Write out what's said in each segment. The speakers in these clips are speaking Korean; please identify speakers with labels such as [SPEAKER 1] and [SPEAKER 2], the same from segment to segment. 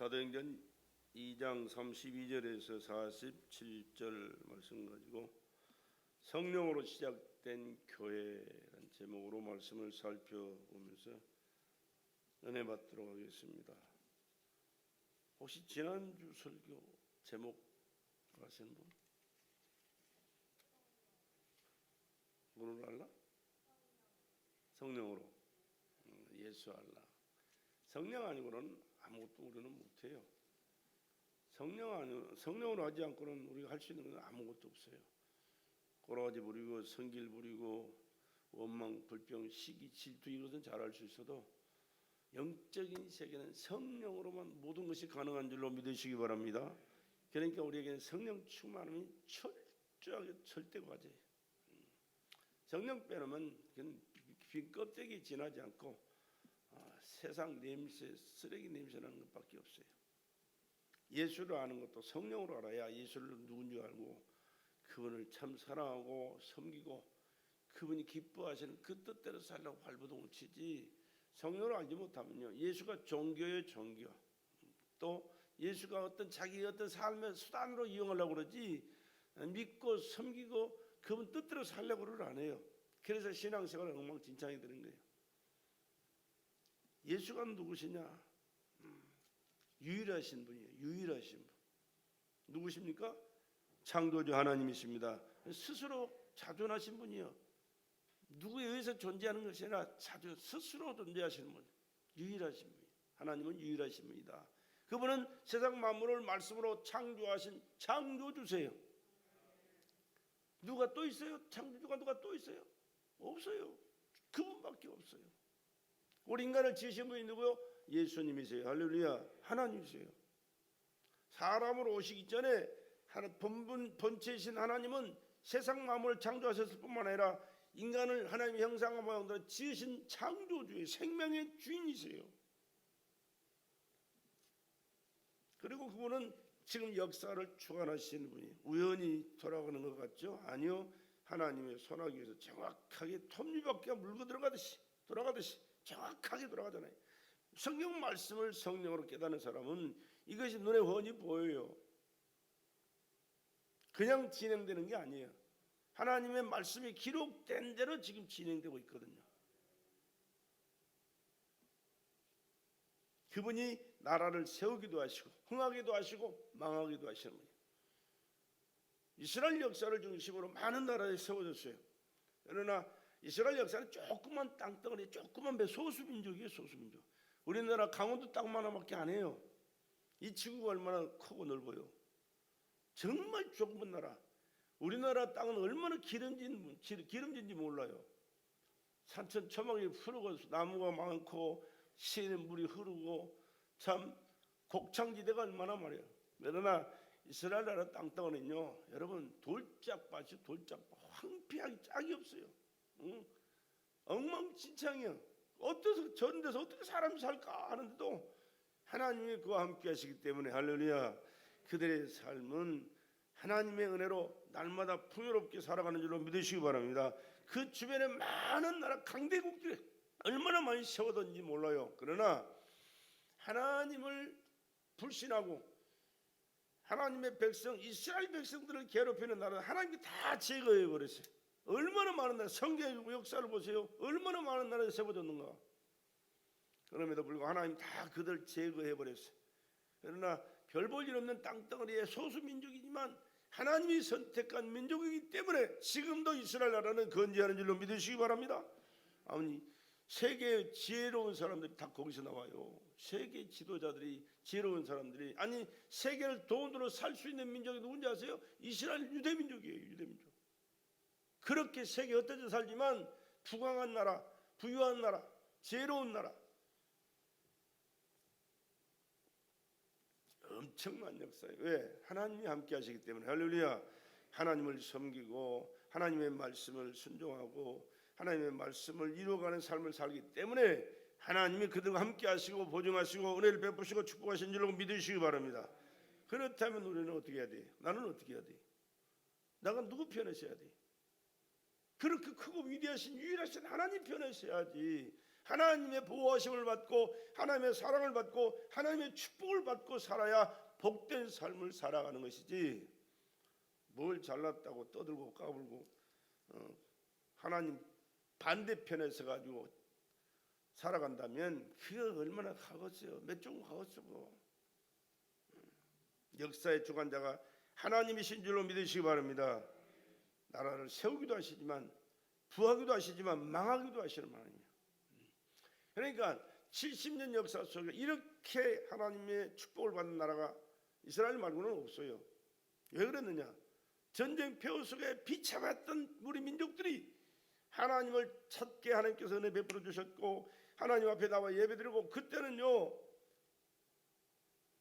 [SPEAKER 1] 사도행전 2장 32절에서 47절 말씀 가지고 성령으로 시작된 교회라는 제목으로 말씀을 살펴보면서 은혜 받도록 하겠습니다. 혹시 지난주 설교 제목 아시는 분? 뭐를 알라? 성령으로 예수 알라. 성령 아니고는 아무것도 우리는 못해요. 성령으로 하지 않고는 우리가 할 수 있는 건 아무것도 없어요. 꼬라지 부리고 성길 부리고 원망, 불평, 시기, 질투 이것은 잘할 수 있어도 영적인 세계는 성령으로만 모든 것이 가능한 줄로 믿으시기 바랍니다. 그러니까 우리에게는 성령 충만함이 철저하게 절대과제예요. 성령 빼놓으면 그냥 빈 껍데기 지나지 않고 세상 냄새, 쓰레기 냄새 나는 것밖에 없어요. 예수를 아는 것도 성령으로 알아야 예수를 누군지 알고 그분을 참 사랑하고 섬기고 그분이 기뻐하시는 그 뜻대로 살려고 발버둥을 치지, 성령으로 알지 못하면요, 예수가 종교예요, 종교. 또 예수가 어떤 자기 어떤 삶의 수단으로 이용하려고 그러지 믿고 섬기고 그분 뜻대로 살려고를 안 해요. 그래서 신앙생활은 엉망진창이 되는 거예요. 예수가 누구시냐? 유일하신 분이에요. 유일하신 분. 누구십니까? 창조주 하나님이십니다. 스스로 자존하신 분이요. 누구에 의해서 존재하는 것이 아니라 스스로 존재하시는 분. 유일하신 분이에요. 하나님은 유일하신 분이다. 그분은 세상 만물을 말씀으로 창조하신 창조주세요. 누가 또 있어요? 창조주가 누가 또 있어요? 없어요. 그분밖에 없어요. 우리 인간을 지으신 분이 누구요? 예수님이세요. 할렐루야. 하나님이세요. 사람으로 오시기 전에 본체이신 하나님은 세상 만물을 창조하셨을 뿐만 아니라 인간을 하나님의 형상과 모양대로 지으신 창조주의 생명의 주인이세요. 그리고 그분은 지금 역사를 주관하시는 분이 우연히 돌아가는 것 같죠? 아니요. 하나님의 손아귀에서 정확하게 톱니바퀴가 물고 돌아가듯이 정확하게 돌아가잖아요. 성경 말씀을 성령으로 깨닫는 사람은 이것이 눈에 훤히 보여요. 그냥 진행되는 게 아니에요. 하나님의 말씀이 기록된 대로 지금 진행되고 있거든요. 그분이 나라를 세우기도 하시고 흥하기도 하시고 망하기도 하시는 분이에요. 이스라엘 역사를 중심으로 많은 나라에 세워졌어요. 그러나 이스라엘 역사는 조그만 땅덩어리, 조그만 배, 소수민족이에요. 소수민족. 우리나라 강원도 땅만큼밖에 안 해요. 이 지구가 얼마나 크고 넓어요. 정말 좁은 나라. 우리나라 땅은 얼마나 기름진지 몰라요. 산천 초막이 흐르고 나무가 많고 시에 물이 흐르고 참 곡창지대가 얼마나 말이에요. 그러나 이스라엘 나라 땅덩어리는요, 여러분 돌짝밭이 돌짝밭, 황폐하기 짝이 없어요. 엉망진창이요. 어떠서 저런 데서 어떻게 사람이 살까 하는데도 하나님이 그와 함께 하시기 때문에 할렐루야, 그들의 삶은 하나님의 은혜로 날마다 풍요롭게 살아가는 줄로 믿으시기 바랍니다. 그 주변에 많은 나라 강대국들이 얼마나 많이 세워졌는지 몰라요. 그러나 하나님을 불신하고 하나님의 백성 이스라엘 백성들을 괴롭히는 나라는 하나님이 다 제거해 버렸어요. 얼마나 많은 나라, 성경 역사를 보세요. 얼마나 많은 나라에 세워졌는가. 그럼에도 불구하고 하나님 다 그들 제거해 버렸어요. 그러나 별 볼 일 없는 땅덩어리의 소수민족이지만 하나님이 선택한 민족이기 때문에 지금도 이스라엘 나라는 건재하는 줄로 믿으시기 바랍니다. 아버님, 세계 지혜로운 사람들이 다 거기서 나와요. 세계 지도자들이, 지혜로운 사람들이, 아니 세계를 돈으로 살 수 있는 민족이 누군지 아세요? 이스라엘 유대민족이에요. 유대민족. 그렇게 세계 흩어져 살지만 부강한 나라, 부유한 나라, 지혜로운 나라, 엄청난 역사예요. 왜? 하나님이 함께 하시기 때문에. 할렐루야. 하나님을 섬기고 하나님의 말씀을 순종하고 하나님의 말씀을 이루어가는 삶을 살기 때문에 하나님이 그들과 함께 하시고 보증하시고 은혜를 베푸시고 축복하신 줄로 믿으시기 바랍니다. 그렇다면 우리는 어떻게 해야 돼? 나는 어떻게 해야 돼? 내가 누구 편에 서야 돼? 그렇게 크고 위대하신 유일하신 하나님 편에 서야지. 하나님의 보호하심을 받고 하나님의 사랑을 받고 하나님의 축복을 받고 살아야 복된 삶을 살아가는 것이지, 뭘 잘났다고 떠들고 까불고 하나님 반대편에 서 가지고 살아간다면 그게 얼마나 가겠어요. 몇 종 가겠어. 역사의 주관자가 하나님이신 줄로 믿으시기 바랍니다. 나라를 세우기도 하시지만 부하기도 하시지만 망하기도 하시는 하나님이에요. 그러니까 70년 역사 속에 이렇게 하나님의 축복을 받는 나라가 이스라엘 말고는 없어요. 왜 그랬느냐? 전쟁 폐허 속에 비참했던 우리 민족들이 하나님을 찾게 하나님께서 은혜 베풀어 주셨고 하나님 앞에 나와 예배드리고, 그때는요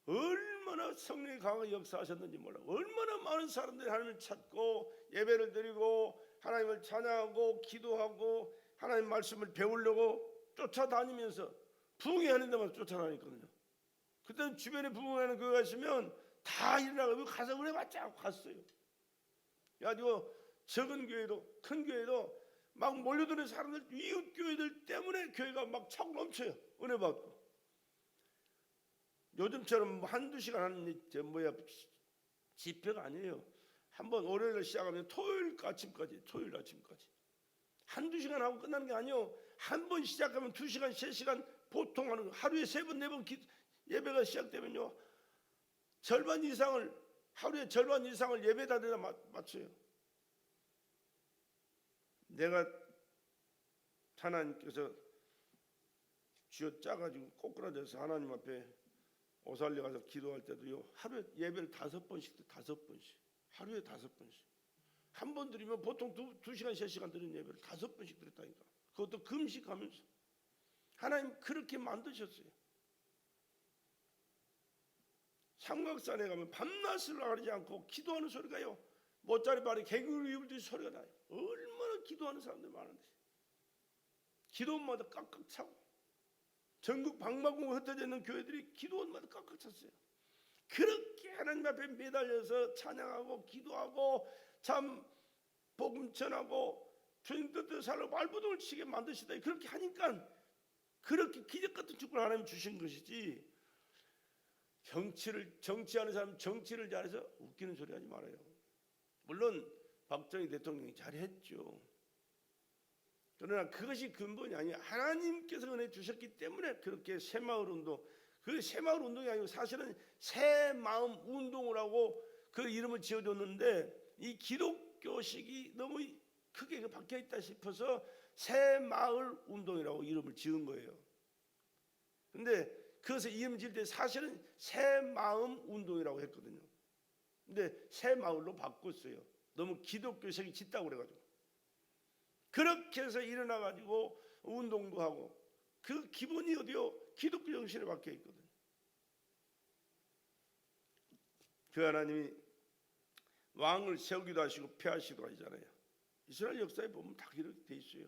[SPEAKER 1] 얼마나 성령이 강하게 역사하셨는지 몰라. 얼마나 많은 사람들이 하나님을 찾고 예배를 드리고 하나님을 찬양하고 기도하고 하나님 말씀을 배우려고 쫓아다니면서 부흥회하는 데만 쫓아다녔거든요. 그때는 주변에 부흥회하는 교회가 있으면 다 일어나고 가서 은혜 받자 하고 갔어요. 그래가지고 적은 교회도 큰 교회도 막 몰려드는 사람들, 이웃 교회들 때문에 교회가 막 차고 넘쳐요. 은혜 받고. 요즘처럼 한두 시간 하는 집회가 아니에요. 한번 월요일에 시작하면 토요일 아침까지 한두 시간 하고 끝나는 게 아니에요. 한 번 시작하면 2시간 3시간 보통 하는 거. 하루에 3번 4번 예배가 시작되면요 하루에 절반 이상을 예배다 대다 맞춰요. 내가 하나님께서 쥐어짜가지고 꼬꾸라져서 하나님 앞에 오살려 가서 기도할 때도요 하루에 예배를 5번씩 하루에 5번씩 한 번 드리면 보통 2시간 3시간 드리는 예배를 5번씩 드렸다니까. 그것도 금식하면서. 하나님 그렇게 만드셨어요. 삼각산에 가면 밤낮을 가리지 않고 기도하는 소리가요 못자리 발에 개구리 울듯이 소리가 나요. 얼마나 기도하는 사람들 많은데 기도원마다 깍깍 차고, 전국 방방곡곡 흩어져 있는 교회들이 기도원마다 깍깍 찼어요. 그렇게 하나님 앞에 매달려서 찬양하고 기도하고 참 복음 전하고 주님 뜻대로 살고 발버둥을 치게 만드시다. 그렇게 하니까 그렇게 기적 같은 축복을 하나님 주신 것이지, 정치하는 사람 정치를 잘해서 웃기는 소리 하지 말아요. 물론 박정희 대통령이 잘했죠. 그러나 그것이 근본이 아니에요. 하나님께서 은혜 주셨기 때문에 그렇게 새마을 운동, 그 새마을 운동이 아니고 사실은 새마음 운동을 하고 그 이름을 지어줬는데, 이 기독교식이 너무 크게 박혀있다 싶어서 새마을 운동이라고 이름을 지은 거예요. 근데 그것을 이름 지을 때 사실은 새마음 운동이라고 했거든요. 근데 새마을로 바꿨어요. 너무 기독교식이 짙다고 그래가지고. 그렇게 해서 일어나가지고 운동도 하고, 그 기본이 어디요? 기독교 정신에 박혀 있거든요. 그 하나님이 왕을 세우기도 하시고 폐하시기도 하잖아요. 이스라엘 역사에 보면 다 그렇게 돼 있어요.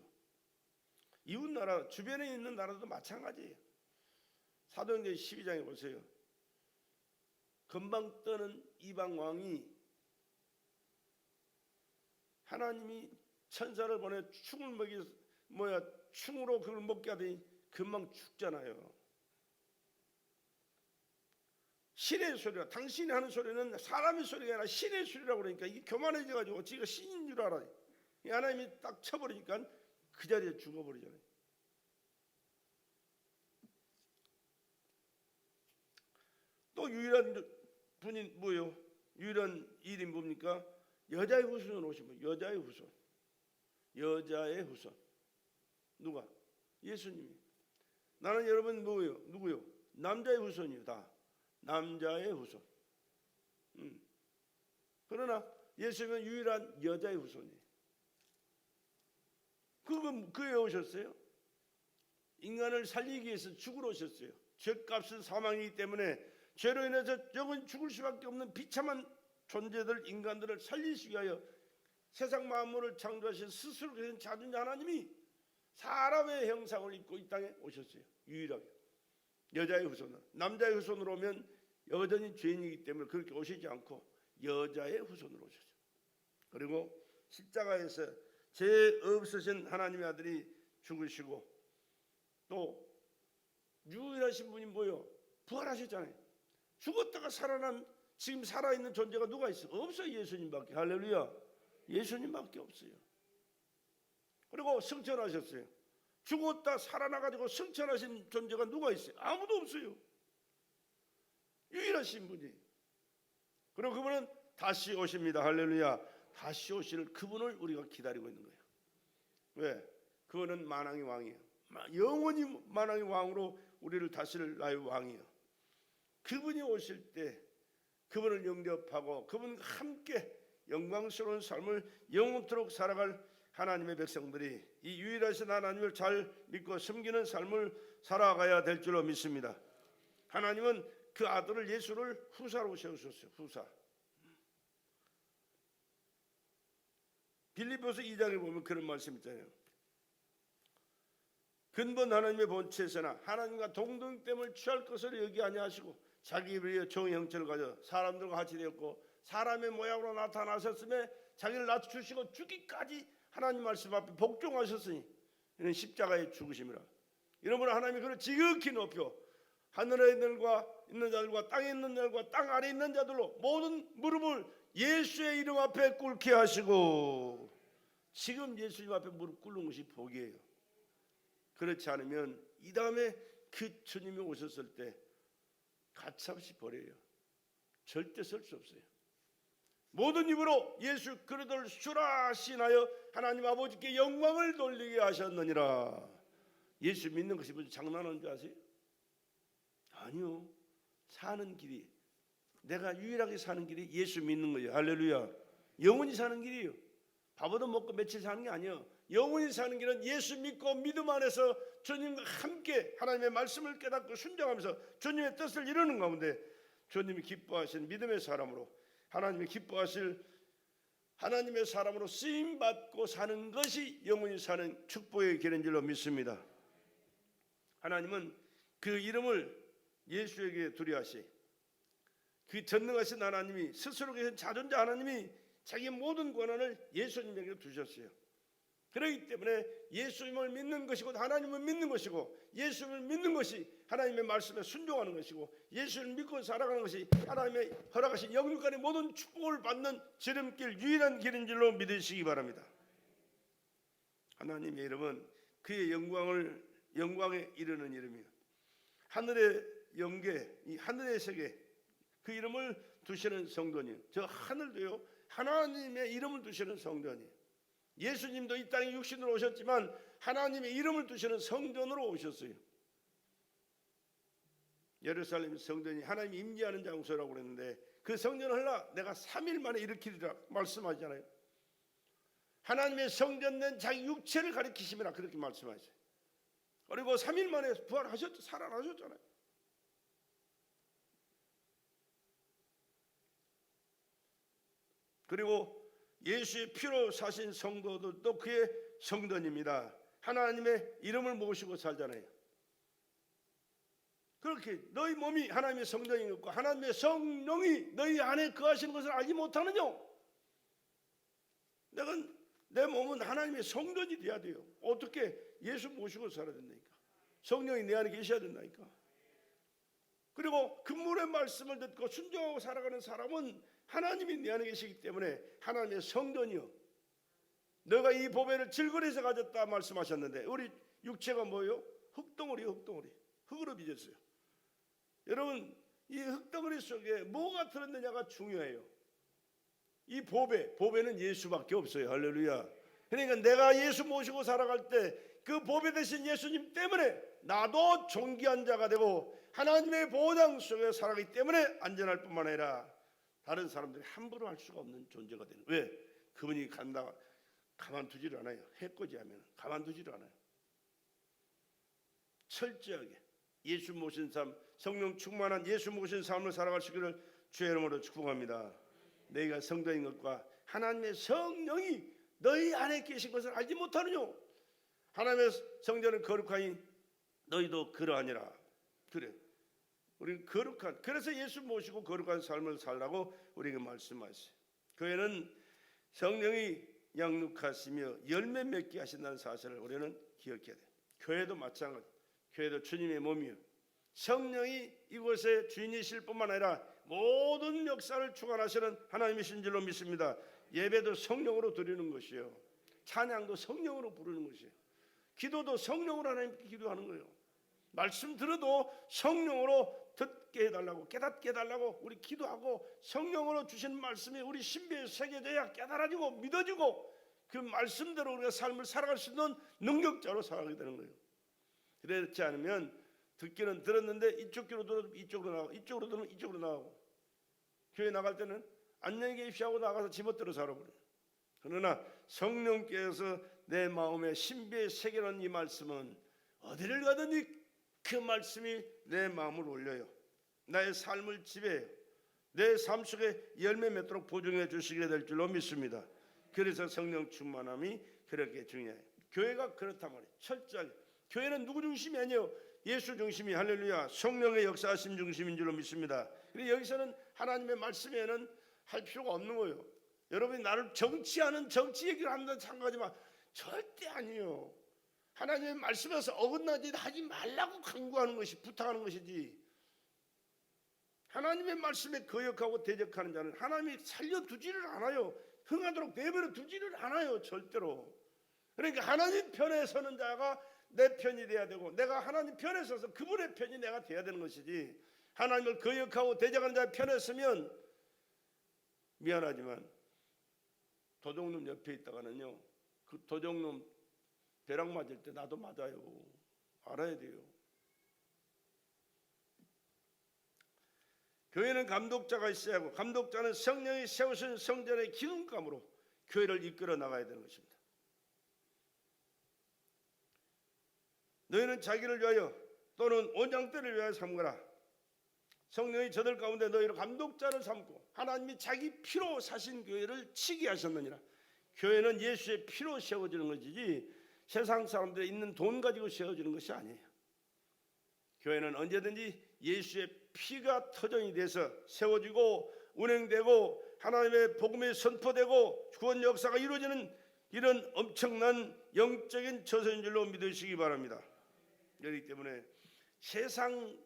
[SPEAKER 1] 이웃 나라 주변에 있는 나라도 마찬가지예요. 사도행전 12장에 보세요. 금방 떠는 이방 왕이 하나님이 천사를 보내 충으로 그걸 먹게 하더니 금방 죽잖아요. 신의 소리가, 당신이 하는 소리는 사람의 소리가 아니라 신의 소리라고 그러니까 이게 교만해져가지고 지가 신인 줄 알아요. 하나님이 딱 쳐버리니까 그 자리에 죽어버리잖아요. 또 유일한 분이 뭐예요? 유일한 일이 뭡니까? 여자의 후손으로 오신 분. 여자의 후손. 누가? 예수님이. 나는 여러분 뭐예요? 누구요? 남자의 후손이요. 다 남자의 후손. 그러나 예수님은 유일한 여자의 후손이에요. 그건 왜 오셨어요? 인간을 살리기 위해서 죽으러 오셨어요. 죄값은 사망이기 때문에 죄로 인해서 영원히 죽을 수밖에 없는 비참한 존재들, 인간들을 살리시기 위하여 세상 만물을 창조하신 스스로 계신 자존자 하나님이 사람의 형상을 입고 이 땅에 오셨어요. 유일하게. 여자의 후손은. 남자의 후손으로 오면 여전히 죄인이기 때문에 그렇게 오시지 않고 여자의 후손으로 오셨어요. 그리고 십자가에서 죄 없으신 하나님의 아들이 죽으시고 또 유일하신 분이 뭐요? 부활하셨잖아요. 죽었다가 살아난 지금 살아있는 존재가 누가 있어? 없어요. 예수님밖에. 할렐루야. 예수님밖에 없어요. 그리고 승천하셨어요. 죽었다 살아나가지고 승천하신 존재가 누가 있어요? 아무도 없어요. 유일하신 분이. 그리고 그분은 다시 오십니다. 할렐루야. 다시 오실 그분을 우리가 기다리고 있는 거예요. 왜? 그분은 만왕의 왕이에요. 영원히 만왕의 왕으로 우리를 다스릴 나의 왕이에요. 그분이 오실 때 그분을 영접하고 그분과 함께 영광스러운 삶을 영원토록 살아갈 하나님의 백성들이 이 유일하신 하나님을 잘 믿고 섬기는 삶을 살아가야 될 줄로 믿습니다. 하나님은 그 아들을 예수를 후사로 세우셨어요. 후사. 빌립보서 2장에 보면 그런 말씀 있잖아요. 근본 하나님의 본체에서나 하나님과 동등됨을 취할 것을 여기 아니하시고 자기 위에 종의 형체를 가져 사람들과 같이 되었고 사람의 모양으로 나타나셨음에 자기를 낮추시고 죽기까지 하나님 말씀 앞에 복종하셨으니 이는 십자가의 죽으심이라. 이러므로 하나님이 그를 지극히 높여 하늘에 있는 자들과 땅에 있는 자들과 땅 아래에 있는 자들로 모든 무릎을 예수의 이름 앞에 꿇게 하시고. 지금 예수님 앞에 무릎 꿇는 것이 복이에요. 그렇지 않으면 이 다음에 그 주님이 오셨을 때 가차없이 버려요. 절대 설 수 없어요. 모든 입으로 예수 그리스도를 주라 시인하여 하나님 아버지께 영광을 돌리게 하셨느니라. 예수 믿는 것이 무슨 장난하는 줄 아세요? 아니요. 사는 길이, 내가 유일하게 사는 길이 예수 믿는 거예요. 할렐루야. 영원히 사는 길이에요. 밥 얻어먹고 며칠 사는 게 아니에요. 영원히 사는 길은 예수 믿고 믿음 안에서 주님과 함께 하나님의 말씀을 깨닫고 순종하면서 주님의 뜻을 이루는 가운데 주님이 기뻐하신 믿음의 사람으로, 하나님이 기뻐하실 하나님의 사람으로 쓰임받고 사는 것이 영원히 사는 축복의 길인 줄로 믿습니다. 하나님은 그 이름을 예수에게 두려하시, 그 전능하신 하나님이, 스스로 계신 자존자 하나님이 자기의 모든 권한을 예수님에게 두셨어요. 그렇기 때문에 예수님을 믿는 것이고 하나님을 믿는 것이고 예수님을 믿는 것이 하나님의 말씀에 순종하는 것이고 예수를 믿고 살아가는 것이 하나님의 허락하신 영육간의 모든 축복을 받는 지름길, 유일한 길인 줄로 믿으시기 바랍니다. 하나님의 이름은 그의 영광에 이르는 이름이에요. 하늘의 영계, 이 하늘의 세계, 그 이름을 두시는 성전이에요. 저 하늘도요 하나님의 이름을 두시는 성전이에요. 예수님도 이 땅에 육신으로 오셨지만 하나님의 이름을 두시는 성전으로 오셨어요. 예루살렘 성전이 하나님이 임재하는 장소라고 그랬는데 그 성전을 하려 내가 3일 만에 일으키리라 말씀하잖아요. 하나님의 성전된 자기 육체를 가리키심이라 그렇게 말씀하셨어요. 그리고 3일 만에 부활하셨죠. 살아나셨잖아요. 그리고 예수의 피로 사신 성도들도 그의 성전입니다. 하나님의 이름을 모시고 살잖아요. 그렇게 너희 몸이 하나님의 성전이었고 하나님의 성령이 너희 안에 거하시는 것을 알지 못하느냐? 내 몸은 하나님의 성전이 돼야 돼요. 어떻게? 예수 모시고 살아야 된다니까. 성령이 내 안에 계셔야 된다니까. 그리고 그분의 말씀을 듣고 순종하고 살아가는 사람은 하나님이 내 안에 계시기 때문에 하나님의 성전이요. 너가 이 보배를 질거리에서 가졌다 말씀하셨는데 우리 육체가 뭐예요? 흙덩어리요. 흙덩어리. 흙으로 빚었어요. 여러분 이 흙덩어리 속에 뭐가 들었느냐가 중요해요. 이 보배는 예수밖에 없어요. 할렐루야. 그러니까 내가 예수 모시고 살아갈 때 그 보배 대신 예수님 때문에 나도 존귀한 자가 되고 하나님의 보장 속에 살아가기 때문에 안전할 뿐만 아니라 다른 사람들이 함부로 할 수가 없는 존재가 되는. 왜? 그분이 가만두지를 않아요. 해코지하면 가만두지를 않아요. 철저하게 예수 모신 삶, 성령 충만한 예수 모신 삶을 살아갈 수 있기를 주의 이름으로 축복합니다. 너희가 성도인 것과 하나님의 성령이 너희 안에 계신 것을 알지 못하느냐? 하나님의 성전은 거룩하니 너희도 그러하니라. 그래. 우리는 거룩한, 그래서 예수 모시고 거룩한 삶을 살라고 우리에게 말씀하셨어요. 교회는 성령이 양육하시며 열매 맺게 하신다는 사실을 우리는 기억해야 돼요. 교회도 마찬가지. 교회도 주님의 몸이요 성령이 이곳의 주인이실 뿐만 아니라 모든 역사를 주관하시는 하나님이신 줄로 믿습니다. 예배도 성령으로 드리는 것이요 찬양도 성령으로 부르는 것이에요. 기도도 성령으로 하나님께 기도하는 거예요. 말씀 들어도 성령으로 듣게 해달라고 깨닫게 해달라고 우리 기도하고 성령으로 주신 말씀이 우리 신비에 새겨져야 깨달아지고 믿어지고 그 말씀대로 우리가 삶을 살아갈 수 있는 능력자로 살아가게 되는 거예요. 그렇지 않으면 듣기는 들었는데 이쪽 귀로 들어도 이쪽으로 나가고 이쪽으로 들으면 이쪽으로 나가고 교회 나갈 때는 안녕히 계십시오 하고 나가서 집어들어 살아버려요. 그러나 성령께서 내 마음에 신비에 새겨놓은 이 말씀은 어디를 가든지 그 말씀이 내 마음을 올려요. 나의 삶을 지배해요. 내 삶 속에 열매 맺도록 보증해 주시게 될 줄로 믿습니다. 그래서 성령 충만함이 그렇게 중요해요. 교회가 그렇단 말이에요. 철저하게. 교회는 누구 중심이 아니에요. 예수 중심이 할렐루야 성령의 역사하심 중심인 줄로 믿습니다. 그래서 여기서는 하나님의 말씀에는 할 필요가 없는 거예요. 여러분이 나를 정치하는 정치 얘기를 한다는 생각하지만 절대 아니에요. 하나님의 말씀에서 어긋나지 하지 말라고 강구하는 것이 부탁하는 것이지 하나님의 말씀에 거역하고 대적하는 자는 하나님이 살려두지를 않아요. 흥하도록 내버려 두지를 않아요. 절대로. 그러니까 하나님 편에 서는 자가 내 편이 돼야 되고 내가 하나님 편에 서서 그분의 편이 내가 돼야 되는 것이지 하나님을 거역하고 대적하는 자의 편에 서면 미안하지만 도둑놈 옆에 있다가는요 그 도둑놈 벼락 맞을 때 나도 맞아요. 알아야 돼요. 교회는 감독자가 있어야 하고 감독자는 성령이 세우신 성전의 기름감으로 교회를 이끌어 나가야 되는 것입니다. 너희는 자기를 위하여 또는 온장대를 위하여 삼거라. 성령이 저들 가운데 너희를 감독자를 삼고 하나님이 자기 피로 사신 교회를 치게 하셨느니라. 교회는 예수의 피로 세워지는 것이지 세상 사람들이 있는 돈 가지고 세워지는 것이 아니에요. 교회는 언제든지 예수의 피가 터전이 돼서 세워지고 운행되고 하나님의 복음이 선포되고 구원 역사가 이루어지는 이런 엄청난 영적인 처소인 줄로 믿으시기 바랍니다. 그렇기 때문에 세상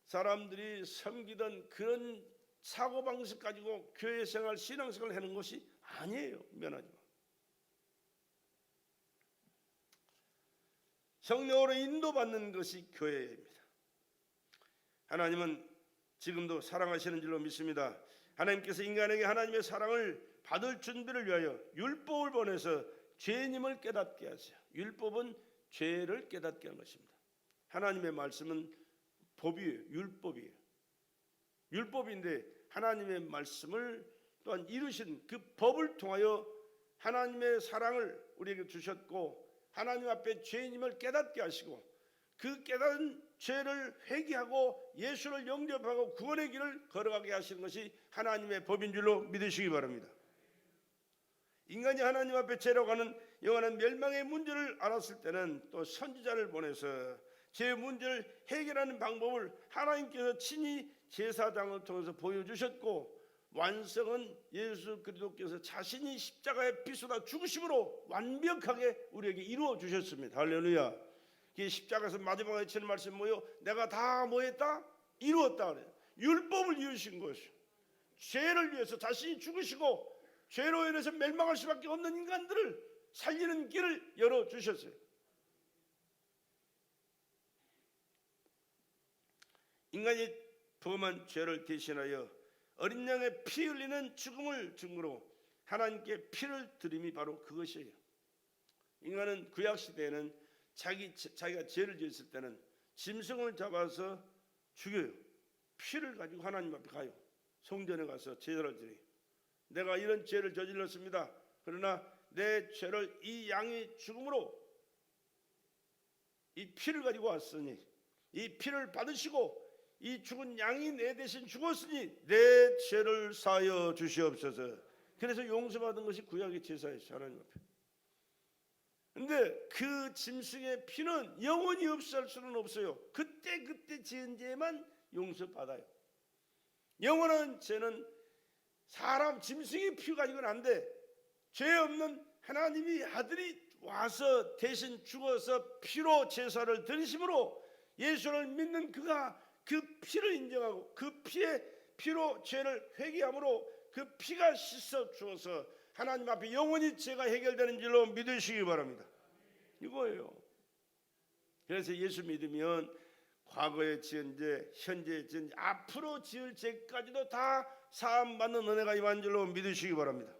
[SPEAKER 1] 사람들이 섬기던 그런 사고방식 가지고 교회 생활 신앙생활을 하는 것이 아니에요. 미안하지만 성령으로 인도받는 것이 교회입니다. 하나님은 지금도 사랑하시는 줄로 믿습니다. 하나님께서 인간에게 하나님의 사랑을 받을 준비를 위하여 율법을 보내서 죄님을 깨닫게 하세요. 율법은 죄를 깨닫게 하는 것입니다. 하나님의 말씀은 법이에요. 율법이에요. 율법인데 하나님의 말씀을 또한 이루신 그 법을 통하여 하나님의 사랑을 우리에게 주셨고 하나님 앞에 죄인임을 깨닫게 하시고 그 깨달은 죄를 회개하고 예수를 영접하고 구원의 길을 걸어가게 하시는 것이 하나님의 법인 줄로 믿으시기 바랍니다. 인간이 하나님 앞에 죄로 가는 영원한 멸망의 문제를 알았을 때는 또 선지자를 보내서 죄 문제를 해결하는 방법을 하나님께서 친히 제사장을 통해서 보여주셨고 완성은 예수 그리스도께서 자신이 십자가에 비쏟아 죽으심으로 완벽하게 우리에게 이루어 주셨습니다. 할렐루야. 이 십자가에서 마지막에 치는 말씀이 뭐예요? 내가 다 뭐했다? 이루었다 그래요. 율법을 이루신 것이요. 죄를 위해서 자신이 죽으시고 죄로 인해서 멸망할 수밖에 없는 인간들을 살리는 길을 열어주셨어요. 인간이 범한 죄를 대신하여 어린 양의 피 흘리는 죽음을 증거로 하나님께 피를 드림이 바로 그것이에요. 인간은 구약시대에는 자기가 죄를 지었을 때는 짐승을 잡아서 죽여요. 피를 가지고 하나님 앞에 가요. 성전에 가서 제사를 드려요. 내가 이런 죄를 저질렀습니다. 그러나 내 죄를 이 양이 죽음으로 이 피를 가지고 왔으니 이 피를 받으시고 이 죽은 양이 내 대신 죽었으니 내 죄를 사하여 주시옵소서. 그래서 용서받은 것이 구약의 제사였어요. 하나님 앞에. 근데 그 짐승의 피는 영원히 없을 수는 없어요. 그때 지은 죄만 용서받아요. 영원한 죄는 사람 짐승의 피 가지고는 안 돼. 죄 없는 하나님이 아들이 와서 대신 죽어서 피로 제사를 드리심으로 예수를 믿는 그가 그 피를 인정하고 그 피로 죄를 회개함으로 그 피가 씻어 주어서 하나님 앞에 영원히 죄가 해결되는 줄로 믿으시기 바랍니다. 이거예요. 그래서 예수 믿으면 과거에 지은 죄, 현재 지은 죄, 앞으로 지을 죄까지도 다 사함받는 은혜가 임한 줄로 믿으시기 바랍니다.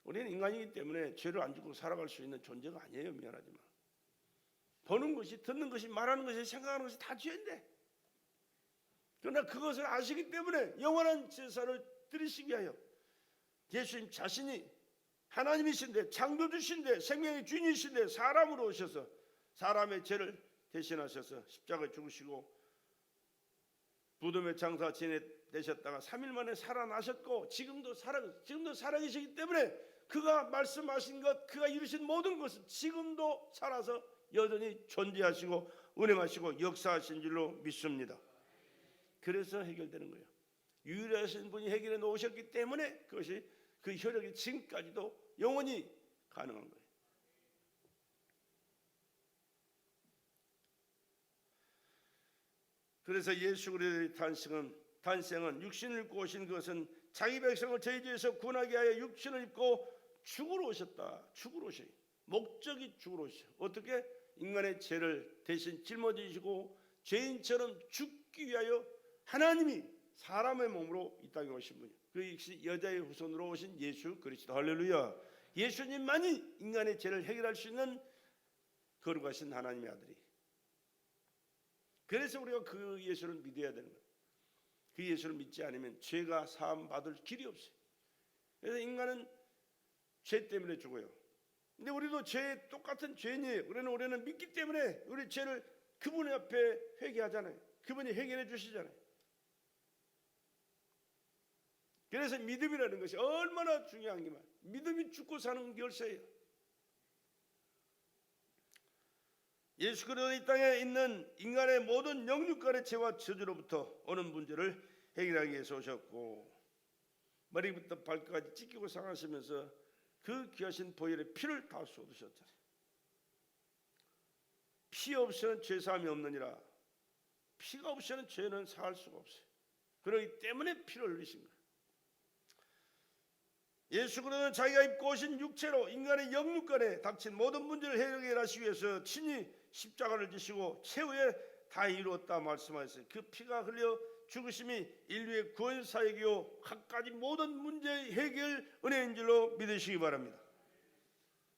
[SPEAKER 1] 우리는 인간이기 때문에 죄를 안 짓고 살아갈 수 있는 존재가 아니에요. 미안하지만 보는 것이, 듣는 것이, 말하는 것이, 생각하는 것이 다 죄인데, 그러나 그것을 아시기 때문에 영원한 제사를 드리시기 위하여 예수님 자신이 하나님이신데, 창조주신데, 생명의 주인이신데 사람으로 오셔서 사람의 죄를 대신하셔서 십자가에 죽으시고 무덤에 장사 지내되셨다가 3일 만에 살아나셨고 지금도 살아계시기 때문에 그가 말씀하신 것, 그가 이루신 모든 것은 지금도 살아서 여전히 존재하시고 운행하시고 역사하신 줄로 믿습니다. 그래서 해결되는 거예요. 유일하신 분이 해결해 놓으셨기 때문에 그것이 그 효력이 지금까지도 영원히 가능한 거예요. 그래서 예수 그리스도의 탄생은 육신을 입고 오신 것은 자기 백성을 저희 죄에서 구원하게 하여 육신을 입고 죽으러 오셨다. 죽으러 오셔요. 목적이 죽으러 오셔요. 어떻게? 인간의 죄를 대신 짊어지시고 죄인처럼 죽기 위하여 하나님이 사람의 몸으로 이 땅에 오신 분이에요. 그 역시 여자의 후손으로 오신 예수 그리스도. 할렐루야. 예수님만이 인간의 죄를 해결할 수 있는 거룩하신 하나님의 아들이. 그래서 우리가 그 예수를 믿어야 되는 거예요. 그 예수를 믿지 않으면 죄가 사함 받을 길이 없어요. 그래서 인간은 죄 때문에 죽어요. 근데 우리도 똑같은 죄인이에요. 그러나 우리는 믿기 때문에 우리 죄를 그분 앞에 회개하잖아요. 그분이 해결해 주시잖아요. 그래서 믿음이라는 것이 얼마나 중요한 게 말이에요. 믿음이 죽고 사는 열쇠예요. 예수 그리스도 이 땅에 있는 인간의 모든 영육간의 죄와 저주로부터 오는 문제를 해결하기 위해서 오셨고, 머리부터 발끝까지 찢기고 상하시면서 그 귀하신 보혈의 피를 다 쏟으셨잖아요. 피 없이는 죄사함이 없느니라. 피가 없이는 죄는 사할 수가 없어요. 그렇기 때문에 피를 흘리신 거예요. 예수 그리스도는 자기가 입고 오신 육체로 인간의 영육간에 닥친 모든 문제를 해결하시기 위해서 친히 십자가를 지시고 최후에 다 이루었다 말씀하셨어요. 그 피가 흘려 죽으심이 인류의 구원 사역이요 갖가지 모든 문제 해결 은혜인 줄로 믿으시기 바랍니다.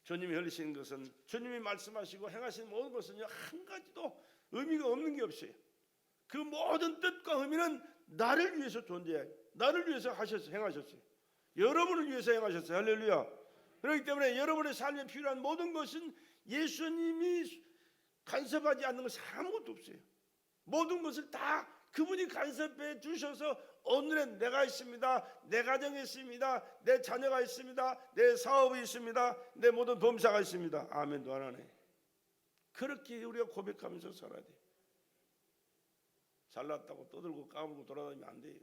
[SPEAKER 1] 주님이 흘리신 것은, 주님이 말씀하시고 행하신 모든 것은 한 가지도 의미가 없는 게 없어요. 그 모든 뜻과 의미는 나를 위해서 존재해요. 나를 위해서 행하셨어요. 여러분을 위해서 행하셨어요. 할렐루야. 그렇기 때문에 여러분의 삶에 필요한 모든 것은 예수님이 간섭하지 않는 것이 아무것도 없어요. 모든 것을 다 그분이 간섭해 주셔서 오늘은 내가 있습니다. 내 가정이 있습니다. 내 자녀가 있습니다. 내 사업이 있습니다. 내 모든 범사가 있습니다. 아멘도 안 하네. 그렇게 우리가 고백하면서 살아야 돼요. 잘났다고 떠들고 까불고 돌아다니면 안 돼요.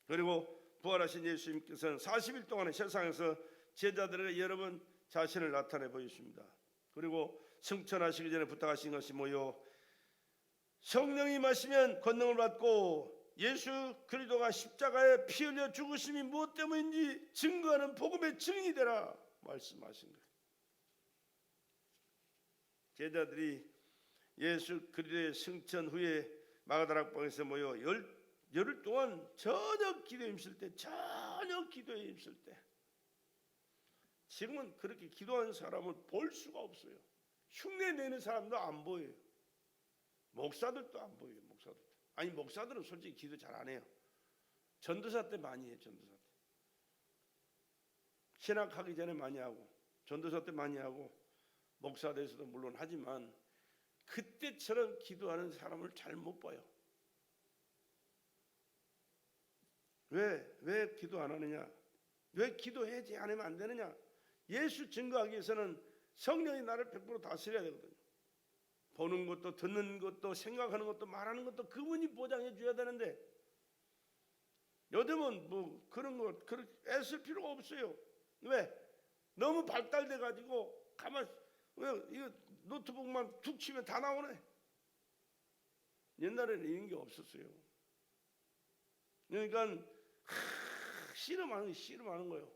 [SPEAKER 1] 그리고 부활하신 예수님께서는 40일 동안의 세상에서 제자들에게 여러 번 자신을 나타내 보이십니다. 그리고 승천하시기 전에 부탁하신 것이 뭐요? 성령이 임하시면 권능을 받고 예수 그리스도가 십자가에 피 흘려 죽으심이 무엇 때문인지 증거하는 복음의 증인이 되라 말씀하신 거예요. 제자들이 예수 그리스도의 승천 후에 마가다락방에서 모여 열흘 동안 전혀 기도에 힘쓸 때, 지금은 그렇게 기도하는 사람을 볼 수가 없어요. 흉내 내는 사람도 안 보여요. 목사들도 안 보여요. 목사들은 솔직히 기도 잘 안 해요. 전도사 때 많이 해요. 전도사 때 신학하기 전에 많이 하고, 전도사 때 많이 하고, 목사 돼서도 물론 하지만 그때처럼 기도하는 사람을 잘 못 봐요. 왜 기도 안 하느냐? 왜 기도하지 않으면 안 되느냐? 예수 증거하기 위해서는 성령이 나를 100% 다스려야 되거든요. 보는 것도, 듣는 것도, 생각하는 것도, 말하는 것도 그분이 보장해 줘야 되는데, 요즘은 뭐 그런 거 그렇게 애쓸 필요가 없어요. 왜? 너무 발달돼 가지고 가만 왜 이거 노트북만 툭 치면 다 나오네. 옛날에는 이런 게 없었어요. 그러니까 씨름하는 거예요.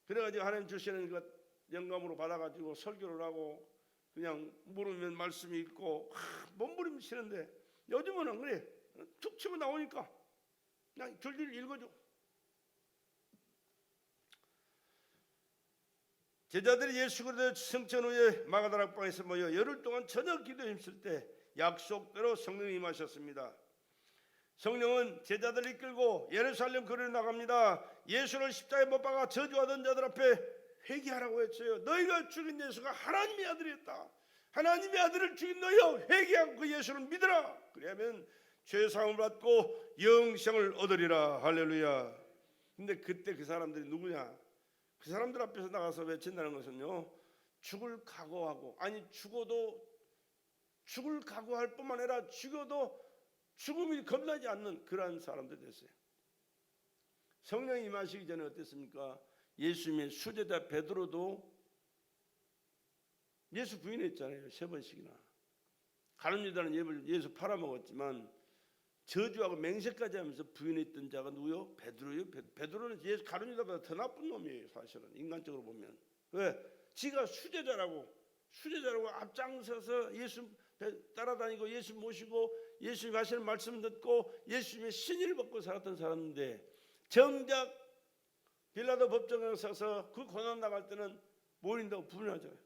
[SPEAKER 1] 그래가지고 하나님 주시는 그 영감으로 받아가지고 설교를 하고 그냥 물으면 말씀이 있고 몸부림치는데 요즘은 안 그래. 툭 치면 나오니까 그냥 줄줄 읽어줘. 제자들이 예수 그리스도 승천 후에 마가다락방에서 모여 열흘 동안 저녁 기도에 힘쓸 때 약속대로 성령이 임하셨습니다. 성령은 제자들을 이끌고 예루살렘 거리로 나갑니다. 예수를 십자가에 못 박아 저주하던 자들 앞에 회개하라고 했어요. 너희가 죽인 예수가 하나님의 아들이었다. 하나님의 아들을 죽인 너희여 회개하고 그 예수를 믿으라. 그러면 죄사함을 받고 영생을 얻으리라. 할렐루야. 근데 그때 그 사람들이 누구냐? 그 사람들 앞에서 나가서 외친다는 것은요, 죽을 각오하고, 아니 죽어도 죽을 각오할 뿐만 아니라 죽어도 죽음이 겁나지 않는 그러한 사람들이 됐어요. 성령이 임하시기 전에 어땠습니까? 예수님의 수제자 베드로도 예수 부인했잖아요. 3번씩이나. 가룟 유다는 예수 팔아먹었지만 저주하고 맹세까지 하면서 부인했던 자가 누구요? 베드로요. 베드로는 예수 가룟 유다보다 더 나쁜 놈이에요. 사실은 인간적으로 보면. 왜? 지가 수제자라고 앞장서서 예수 따라다니고 예수 모시고 예수님 하시는 말씀 듣고 예수님의 신의를 받고 살았던 사람인데 정작 빌라도 법정에 서서 그 고난 나갈 때는 모인다고 부인하잖아요.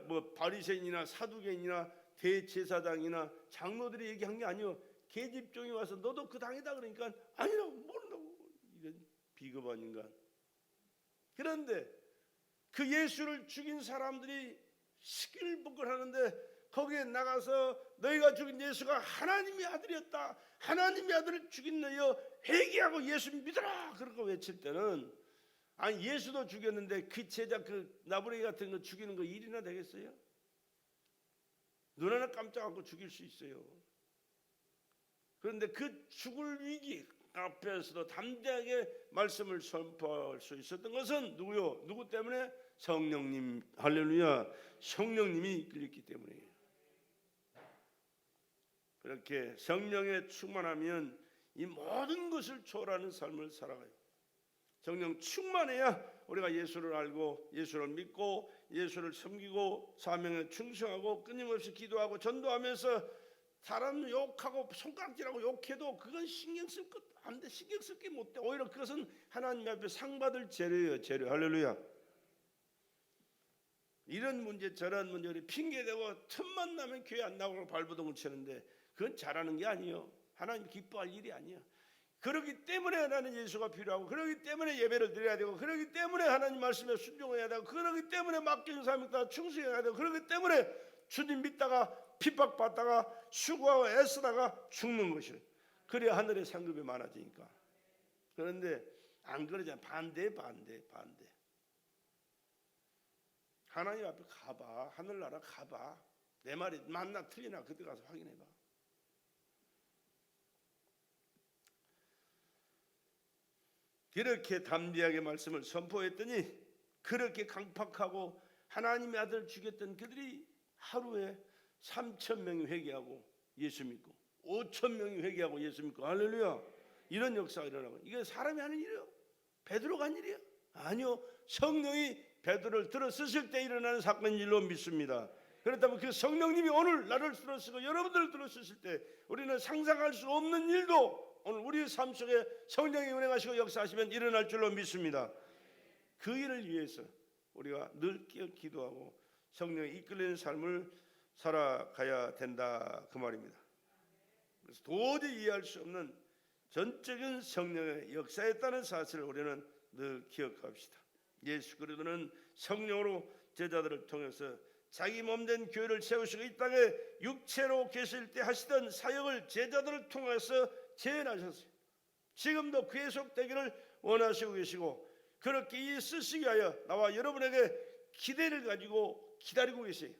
[SPEAKER 1] 뭐 바리새인이나 사두개인이나 대제사장이나 장로들이 얘기한 게 아니요. 계집종이 와서 너도 그 당이다 그러니까 아니라고 모른다고. 이런 비겁한 인간. 그런데 그 예수를 죽인 사람들이 시끌벅글하는데 거기에 나가서 너희가 죽인 예수가 하나님의 아들이었다. 하나님의 아들을 죽인 너희여 회개하고 예수 믿어라. 그러고 외칠 때는 아니 예수도 죽였는데 그 제자 그 나부레기 같은 거 죽이는 거 일이나 되겠어요? 눈 하나 깜짝 않고 죽일 수 있어요. 그런데 그 죽을 위기 앞에서도 담대하게 말씀을 선포할 수 있었던 것은 누구요? 누구 때문에? 성령님. 할렐루야. 성령님이 이끌렸기 때문이에요. 그렇게 성령에 충만하면 이 모든 것을 초월하는 삶을 살아가요. 성령 충만해야 우리가 예수를 알고 예수를 믿고 예수를 섬기고 사명에 충성하고 끊임없이 기도하고 전도하면서 사람 욕하고 손가락질하고 욕해도 그건 신경 쓸 것 안 돼. 신경 쓸 게 못 돼. 오히려 그것은 하나님 앞에 상 받을 재료예요. 재료. 할렐루야. 이런 문제 저런 문제 우리 핑계대고 틈만 나면 교회 안 나오고 발버둥을 치는데 그건 잘하는 게 아니에요. 하나님 기뻐할 일이 아니야. 그렇기 때문에 나는 예수가 필요하고 그렇기 때문에 예배를 드려야 되고 그렇기 때문에 하나님 말씀에 순종해야 되고 그렇기 때문에 맡긴 사람에 따라 충성해야 되고 그렇기 때문에 주님 믿다가 핍박받다가 수고하고 애쓰다가 죽는 것이에요. 그래야 하늘의 상급이 많아지니까. 그런데 안 그러잖아. 반대. 하나님 앞에 가봐. 하늘나라 가봐. 내 말이 맞나 틀리나 그때 가서 확인해봐. 그렇게 담대하게 말씀을 선포했더니 그렇게 강팍하고 하나님의 아들을 죽였던 그들이 하루에 3,000명이 회개하고 예수 믿고 5,000명이 회개하고 예수 믿고 할렐루야. 이런 역사가 일어나고 이게 사람이 하는 일이에요? 베드로가 한 일이에요? 아니요. 성령이 베드로를 들어쓰실 때 일어나는 사건인 줄로 믿습니다. 그렇다면 그 성령님이 오늘 나를 들어쓰고 여러분들을 들어쓰실 때 우리는 상상할 수 없는 일도 오늘 우리의 삶 속에 성령이 운행하시고 역사하시면 일어날 줄로 믿습니다. 그 일을 위해서 우리가 늘 기도하고 성령에 이끌리는 삶을 살아가야 된다 그 말입니다. 그래서 도저히 이해할 수 없는 전적인 성령의 역사였다는 사실을 우리는 늘 기억합시다. 예수 그리스도는 성령으로 제자들을 통해서 자기 몸된 교회를 세우시고 이 땅에 육체로 계실 때 하시던 사역을 제자들을 통해서 재현하셨어요. 지금도 계속되기를 원하시고 계시고 그렇게 쓰시기 위하여 나와 여러분에게 기대를 가지고 기다리고 계세요.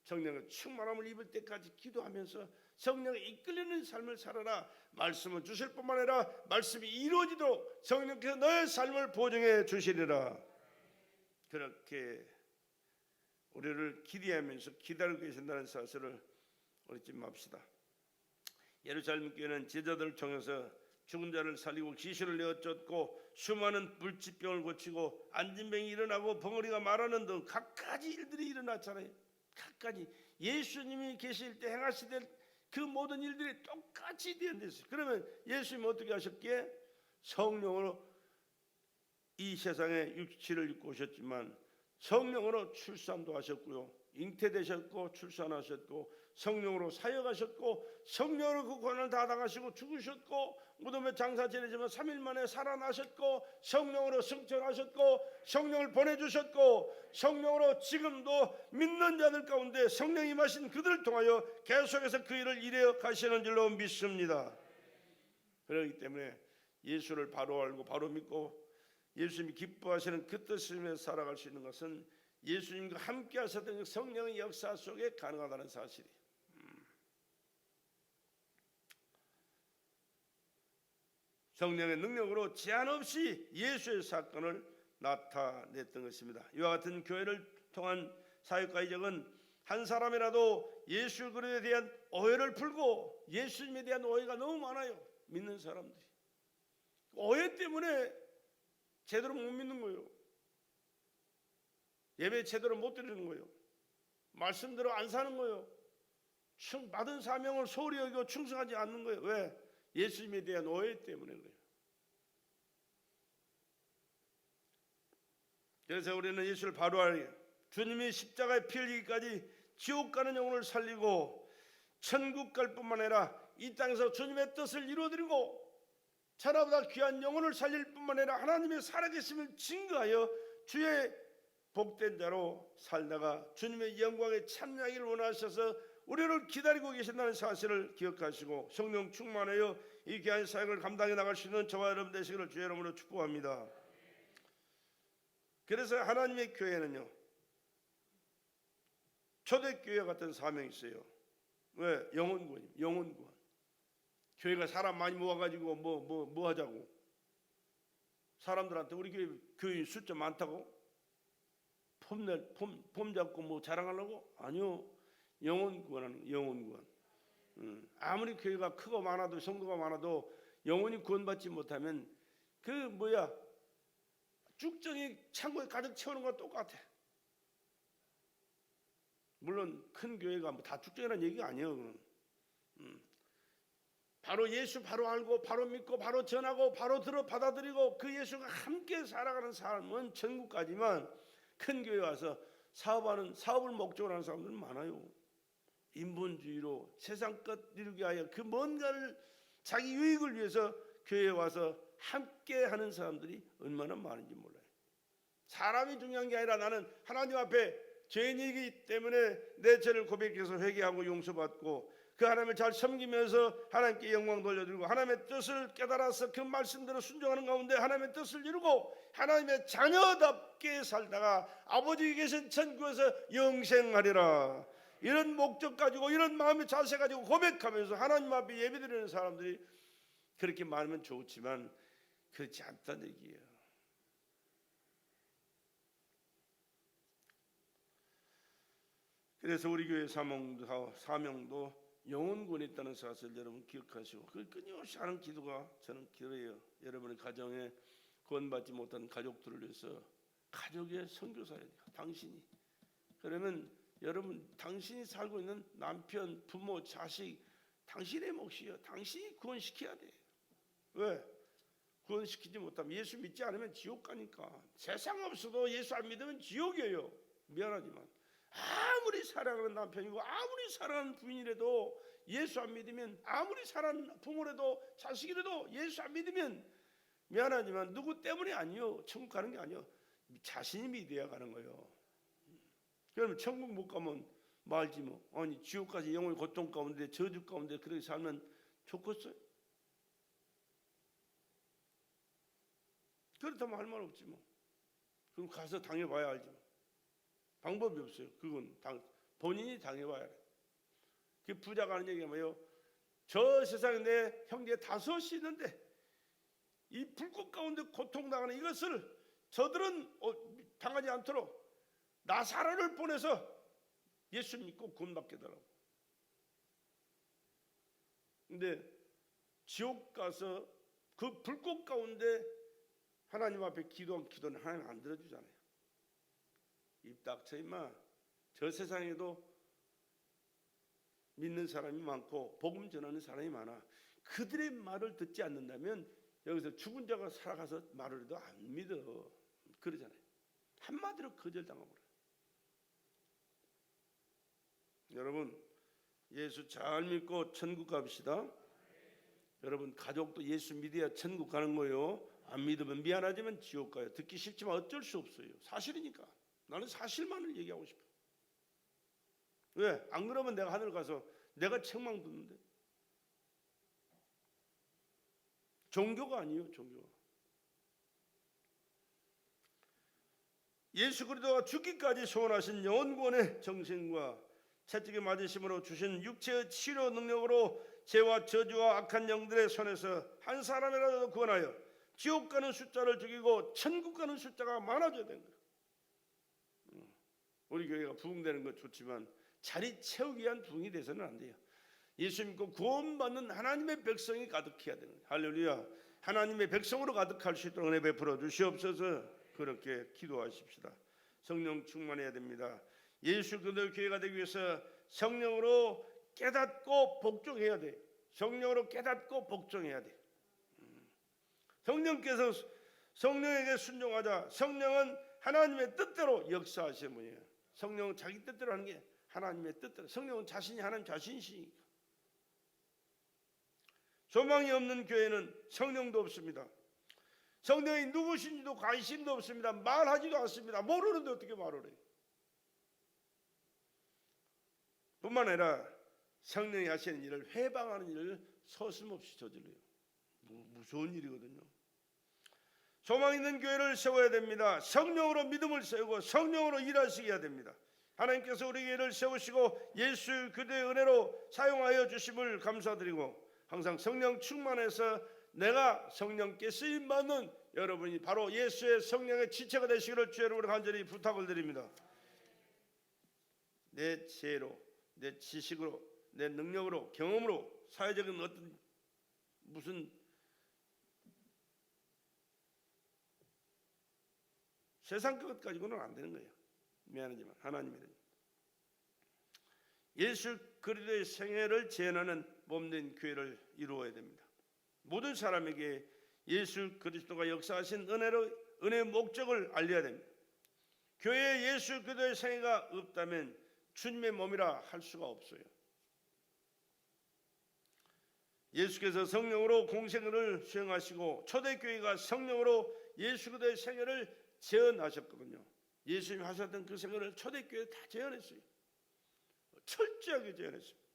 [SPEAKER 1] 성령의 충만함을 입을 때까지 기도하면서 성령에 이끌리는 삶을 살아라 말씀을 주실 뿐만 아니라 말씀이 이루어지도록 성령께서 너의 삶을 보증해 주시리라. 그렇게 우리를 기대하면서 기다리고 계신다는 사실을 잊지 맙시다. 예루살렘 교회는 제자들을 통해서 죽은 자를 살리고 귀신을 내어 쫓고 수많은 불치병을 고치고 안진병이 일어나고 벙어리가 말하는 등 갖가지 일들이 일어났잖아요. 갖가지 예수님이 계실 때 행하시던 그 모든 일들이 똑같이 되었어요. 그러면 예수님은 어떻게 하셨기에? 성령으로 이 세상에 육체를 입고 오셨지만 성령으로 출산도 하셨고요, 잉태되셨고 출산하셨고 성령으로 사역하셨고 성령으로 그 고난을 다 당하시고 죽으셨고 무덤에 장사 지내지만 3일 만에 살아나셨고 성령으로 승천하셨고 성령을 보내주셨고 성령으로 지금도 믿는 자들 가운데 성령이 임하신 그들을 통하여 계속해서 그 일을 이루어 가시는 줄로 믿습니다. 그렇기 때문에 예수를 바로 알고 바로 믿고 예수님이 기뻐하시는 그 뜻을 살아갈 수 있는 것은 예수님과 함께 하셨던 성령의 역사 속에 가능하다는 사실이에요. 성령의 능력으로 제한 없이 예수의 사건을 나타냈던 것입니다. 이와 같은 교회를 통한 사역과 이적은 한 사람이라도 예수 그리스도에 대한 오해를 풀고, 예수님에 대한 오해가 너무 많아요. 믿는 사람들이 오해 때문에 제대로 못 믿는 거예요. 예배 제대로 못 드리는 거예요. 말씀대로 안 사는 거예요. 받은 사명을 소홀히 여기고 충성하지 않는 거예요. 왜? 예수님에 대한 오해 때문에 그래요. 그래서 우리는 예수를 바로 알게, 주님이 십자가에 피 흘리기까지 지옥 가는 영혼을 살리고 천국 갈 뿐만 아니라 이 땅에서 주님의 뜻을 이루어드리고 천하보다 귀한 영혼을 살릴 뿐만 아니라 하나님의 살아계심을 증거하여 주의 복된 자로 살다가 주님의 영광에 참여하기를 원하셔서 우리를 기다리고 계신다는 사실을 기억하시고 성령 충만하여 이 귀한 사역을 감당해 나갈 수 있는 저와 여러분 되시기를 주의 이름으로 축복합니다. 그래서 하나님의 교회는요, 초대교회 같은 사명이 있어요. 왜? 영혼구원이에요. 영혼구원. 교회가 사람 많이 모아가지고 뭐 하자고? 사람들한테 우리 교회 숫자 많다고? 폼 잡고 뭐 자랑하려고? 아니요. 영혼구원하는 영혼구원. 아무리 교회가 크고 많아도 성도가 많아도 영혼이 구원받지 못하면 쭉정이 창고에 가득 채우는 건 똑같아. 물론 큰 교회가 다 쭉정이라는 얘기가 아니에요. 바로 예수 바로 알고 바로 믿고 바로 전하고 바로 받아들이고 그 예수가 함께 살아가는 삶은 천국까지만, 큰 교회 와서 사업을 목적으로 하는 사람들은 많아요. 인본주의로 세상 것 이루게 하여 그 뭔가를 자기 유익을 위해서 교회에 와서 함께 하는 사람들이 얼마나 많은지 몰라요. 사람이 중요한 게 아니라 나는 하나님 앞에 죄인이기 때문에 내 죄를 고백해서 회개하고 용서받고 그 하나님을 잘 섬기면서 하나님께 영광 돌려드리고 하나님의 뜻을 깨달아서 그 말씀대로 순종하는 가운데 하나님의 뜻을 이루고 하나님의 자녀답게 살다가 아버지 계신 천국에서 영생하리라, 이런 목적 가지고 이런 마음의 자세 가지고 고백하면서 하나님 앞에 예배드리는 사람들이 그렇게 많으면 좋지만 그렇지 않다는 얘기예요. 그래서 우리 교회 사명도 영혼구원이 있다는 사실을 여러분 기억하시고 그 끊임없이 하는 기도가 저는 길어요. 여러분의 가정에 구원받지 못한 가족들을 위해서 가족의 선교사예요. 당신이. 그러면 여러분 당신이 살고 있는 남편, 부모, 자식 당신의 몫이에요. 당신이 구원시켜야 돼요. 왜? 구원시키지 못하면 예수 믿지 않으면 지옥 가니까. 세상 없어도 예수 안 믿으면 지옥이에요. 미안하지만 아무리 사랑하는 남편이고 아무리 사랑하는 부인이라도 예수 안 믿으면, 아무리 사랑하는 부모라도 자식이라도 예수 안 믿으면 미안하지만 누구 때문이 아니요, 천국 가는 게 아니요, 자신이 믿어야 가는 거예요. 그러면 천국 못 가면 말지 뭐. 아니 지옥까지 영혼의 고통 가운데 저주 가운데 그렇게 살면 좋겠어요? 그렇다면 할 말 없지 뭐. 그럼 가서 당해봐야 알지 뭐. 방법이 없어요. 그건 본인이 당해봐야 돼. 그 부자가 하는 얘기가 뭐예요? 저 세상에 내 형제 5이 있는데 이 불꽃 가운데 고통당하는 이것을 저들은 당하지 않도록 나사로를 보내서 예수 믿고 구원받게 해달라고. 근데 지옥 가서 그 불꽃 가운데 하나님 앞에 기도한 기도는 하나님 안 들어주잖아요. 입 닥쳐 임마. 저 세상에도 믿는 사람이 많고 복음 전하는 사람이 많아. 그들의 말을 듣지 않는다면 여기서 죽은 자가 살아가서 말을 해도 안 믿어. 그러잖아요. 한마디로 거절당하고. 여러분 예수 잘 믿고 천국 갑시다. 여러분 가족도 예수 믿어야 천국 가는 거예요. 안 믿으면 미안하지만 지옥 가요. 듣기 싫지만 어쩔 수 없어요. 사실이니까. 나는 사실만을 얘기하고 싶어. 왜? 안 그러면 내가 하늘 가서 내가 책망 듣는데. 종교가 아니에요. 종교가. 예수 그리스도가 죽기까지 소원하신 영원구원의 정신과 채찍에 맞으심으로 주신 육체의 치료 능력으로 죄와 저주와 악한 영들의 손에서 한 사람이라도 구원하여 지옥 가는 숫자를 죽이고 천국 가는 숫자가 많아져야 되는 거예요. 우리 교회가 부흥되는 것 좋지만 자리 채우기 위한 부흥이 돼서는 안 돼요. 예수 믿고 구원받는 하나님의 백성이 가득해야 되는 거예요. 할렐루야. 하나님의 백성으로 가득할 수 있도록 은혜 베풀어 주시옵소서. 그렇게 기도하십시다. 성령 충만해야 됩니다. 예수 그리스도의 교회가 되기 위해서 성령으로 깨닫고 복종해야 돼. 성령으로 깨닫고 복종해야 돼. 성령께서 성령에게 순종하자. 성령은 하나님의 뜻대로 역사하시는 분이에요. 성령은 자기 뜻대로 하는 게 하나님의 뜻대로. 성령은 자신이 하나님 자신이시니까. 소망이 없는 교회는 성령도 없습니다. 성령이 누구신지도 관심도 없습니다. 말하지도 않습니다. 모르는데 어떻게 말을 해요? 뿐만 아니라 성령이 하시는 일을 회방하는 일을 서슴없이 저질러요. 무서운 일이거든요. 소망 있는 교회를 세워야 됩니다. 성령으로 믿음을 세우고 성령으로 일하시게 해야 됩니다. 하나님께서 우리 교회를 세우시고 예수 그리스도의 은혜로 사용하여 주심을 감사드리고 항상 성령 충만해서 내가 성령께 쓰임받는 여러분이 바로 예수의 성령의 지체가 되시기를 주의 이름으로 간절히 부탁을 드립니다. 내 지혜로, 내 지식으로, 내 능력으로, 경험으로 사회적인 어떤 무슨 세상 것 가지고는 안 되는 거예요. 미안하지만 하나님이는 예수 그리스도의 생애를 재현하는 몸된 교회를 이루어야 됩니다. 모든 사람에게 예수 그리스도가 역사하신 은혜의 목적을 알려야 됩니다. 교회에 예수 그리스도의 생애가 없다면 주님의 몸이라 할 수가 없어요. 예수께서 성령으로 공생을 수행하시고 초대교회가 성령으로 예수 그리스도의 생애를 재현하셨거든요. 예수님이 하셨던 그 생애를 초대교회에 다 재현했어요. 철저하게 재현했습니다.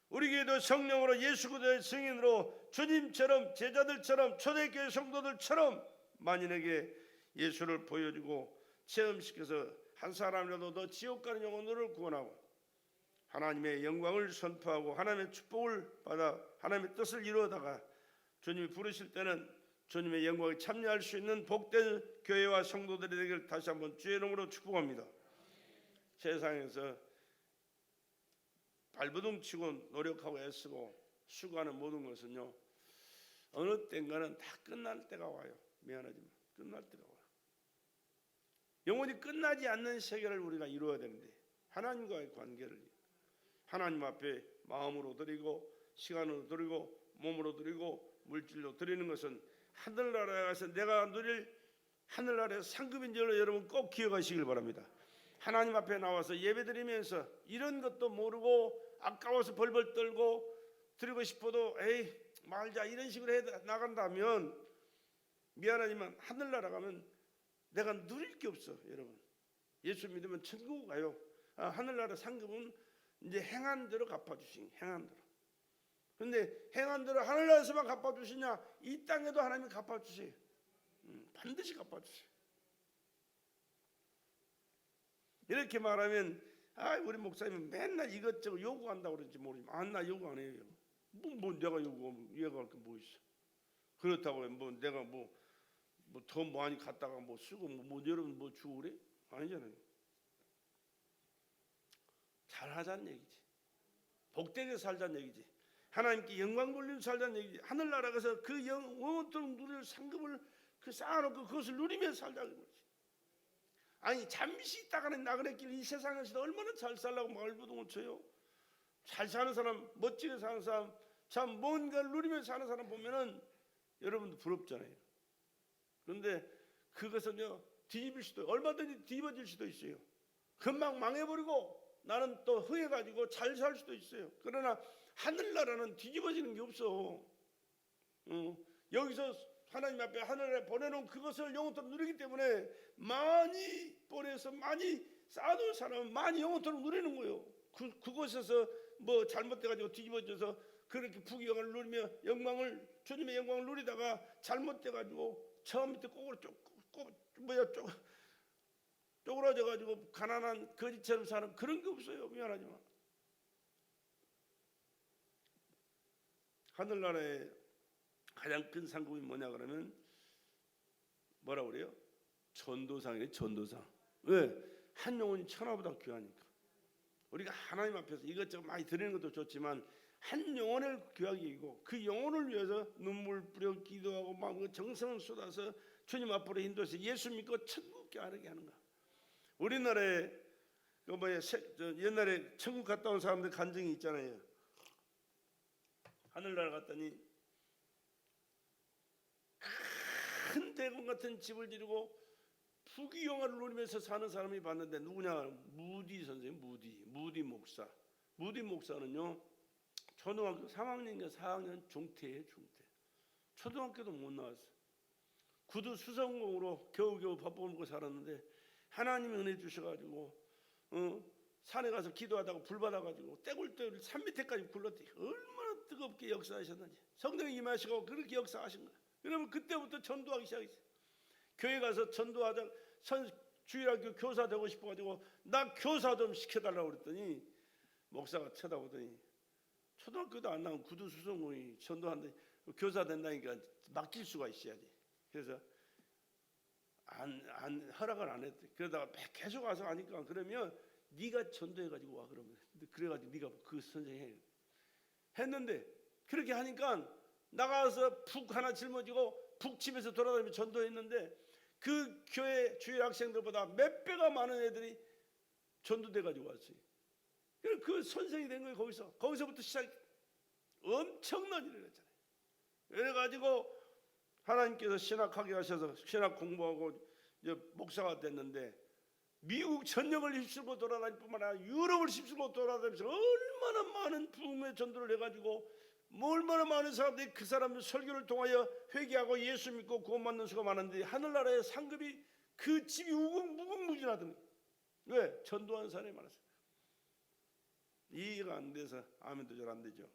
[SPEAKER 1] 우리 교회도 성령으로 예수 그리스도의 증인으로 주님처럼 제자들처럼 초대교회 성도들처럼 만인에게 예수를 보여주고 체험시켜서 한 사람이라도 더 지옥 가는 영혼들을 구원하고 하나님의 영광을 선포하고 하나님의 축복을 받아 하나님의 뜻을 이루어다가 주님이 부르실 때는 주님의 영광에 참여할 수 있는 복된 교회와 성도들이 되기를 다시 한번 주의 이름으로 축복합니다. 세상에서 발버둥 치고 노력하고 애쓰고 수고하는 모든 것은요 어느 때인가는 다 끝날 때가 와요. 미안하지만 끝날 때가 와요. 영원히 끝나지 않는 세계를 우리가 이루어야 되는데 하나님과의 관계를 하나님 앞에 마음으로 드리고 시간으로 드리고 몸으로 드리고 물질로 드리는 것은 하늘나라에 가서 내가 누릴 하늘나라의 상급인 줄 여러분 꼭 기억하시길 바랍니다. 하나님 앞에 나와서 예배드리면서 이런 것도 모르고 아까워서 벌벌 떨고 드리고 싶어도 에이 말자 이런 식으로 해 나간다면 미안하지만 하늘나라 가면 내가 누릴 게 없어. 여러분 예수 믿으면 천국 가요. 하늘나라 상급은 이제 행한 대로 갚아주신 행한 대로. 그런데 행한 대로 하늘나라에서만 갚아주시냐? 이 땅에도 하나님이 갚아주세요. 반드시 갚아주세요. 이렇게 말하면 우리 목사님은 맨날 이것저것 요구한다고 그러는지 모르지만 나 요구 안 해요. 뭐 내가 요구할 게 뭐 있어. 그렇다고 뭐 내가 뭐 뭐 더 많이 갖다가 뭐 쓰고 뭐 여러분 뭐 주고 그래? 아니잖아요. 잘하자는 얘기지. 복되게 살자는 얘기지. 하나님께 영광 돌리며 살자는 얘기지. 하늘나라 가서 그 영원토록 누릴 상급을 그 쌓아놓고 그것을 누리며 살자는 거지. 아니 잠시 있다가는 나그네길 이 세상에서도 얼마나 잘 살라고 말부동을 쳐요. 잘 사는 사람, 멋지게 사는 사람, 참 뭔가를 누리며 사는 사람 보면은 여러분도 부럽잖아요. 그런데 그것은요 뒤집을 수도 얼마든지 뒤집어질 수도 있어요. 금방 망해버리고 나는 또 흥해가지고 잘 살 수도 있어요. 그러나 하늘나라는 뒤집어지는 게 없어. 여기서 하나님 앞에 하늘에 보내놓은 그것을 영원토록 누리기 때문에 많이 보내서 많이 쌓아놓은 사람은 많이 영원토록 누리는 거예요. 그곳에서 뭐 잘못돼가지고 뒤집어져서 그렇게 부귀영화를 누리며 주님의 영광을 누리다가 잘못돼가지고 저 밑에 쪼그라져가지고 가난한 거지처럼 사는 그런 게 없어요. 미안하지만 하늘나라의 가장 큰 상급이 뭐냐 그러면 뭐라 그래요? 전도상이에요. 전도상. 왜? 한 영혼이 천하보다 귀하니까. 우리가 하나님 앞에서 이것저것 많이 드리는 것도 좋지만 한 영혼을 귀하게 여기고 그 영혼을 위해서 눈물 뿌려 기도하고 막 정성을 쏟아서 주님 앞으로 인도해서 예수 믿고 천국 가게 하는 거야. 우리나라에 옛날에 천국 갔다 온 사람들 간증이 있잖아요. 하늘나라 갔더니 큰 대공 같은 집을 지르고 부귀영화를 누리면서 사는 사람이 봤는데 누구냐? 무디 선생님, 무디 목사. 무디 목사는요 초등학교 3학년인가 4학년 중퇴예요. 중퇴. 초등학교도 못 나왔어. 구두 수성공으로 겨우겨우 밥 먹고 살았는데 하나님이 은혜 주셔가지고 산에 가서 기도하다가 불 받아가지고 떼굴떼굴 산 밑에까지 굴렀대. 얼마나 뜨겁게 역사하셨는지. 성령이 임하시고 그렇게 역사하신 거야. 그러면 그때부터 전도하기 시작했어요. 교회 가서 전도하자 주일학교 교사 되고 싶어가지고 나 교사 좀 시켜달라고 그랬더니 목사가 쳐다보더니 초등학교도 안 나온 구두 수성공이 전도한다 교사 된다니까 맡길 수가 있어야지. 그래서 안 허락을 안 했대. 그러다가 계속 와서 하니까 그러면 네가 전도해가지고 와 그러면 그래가지고 네가 그 선생해 했는데 그렇게 하니까 나가서 북 하나 짊어지고 북집에서 돌아다니며 전도했는데 그 교회 주일 학생들보다 몇 배가 많은 애들이 전도돼가지고 왔어요. 그 선생이 된 거예요. 거기서부터 시작 엄청난 일을 했잖아요. 그래가지고 하나님께서 신학하게 하셔서 신학 공부하고 이제 목사가 됐는데 미국 전역을 휩쓸고 돌아다닐 뿐만 아니라 유럽을 휩쓸고 돌아다니면서 얼마나 많은 부흥의 전도를 해가지고 얼마나 많은 사람들이 그 사람들 설교를 통하여 회개하고 예수 믿고 구원받는 수가 많은데 하늘나라의 상급이 그 집이 무궁무진하던 거예요. 왜? 전도하는 사람이 많았어요. 이해가 안 돼서 아멘도 잘 안 되죠.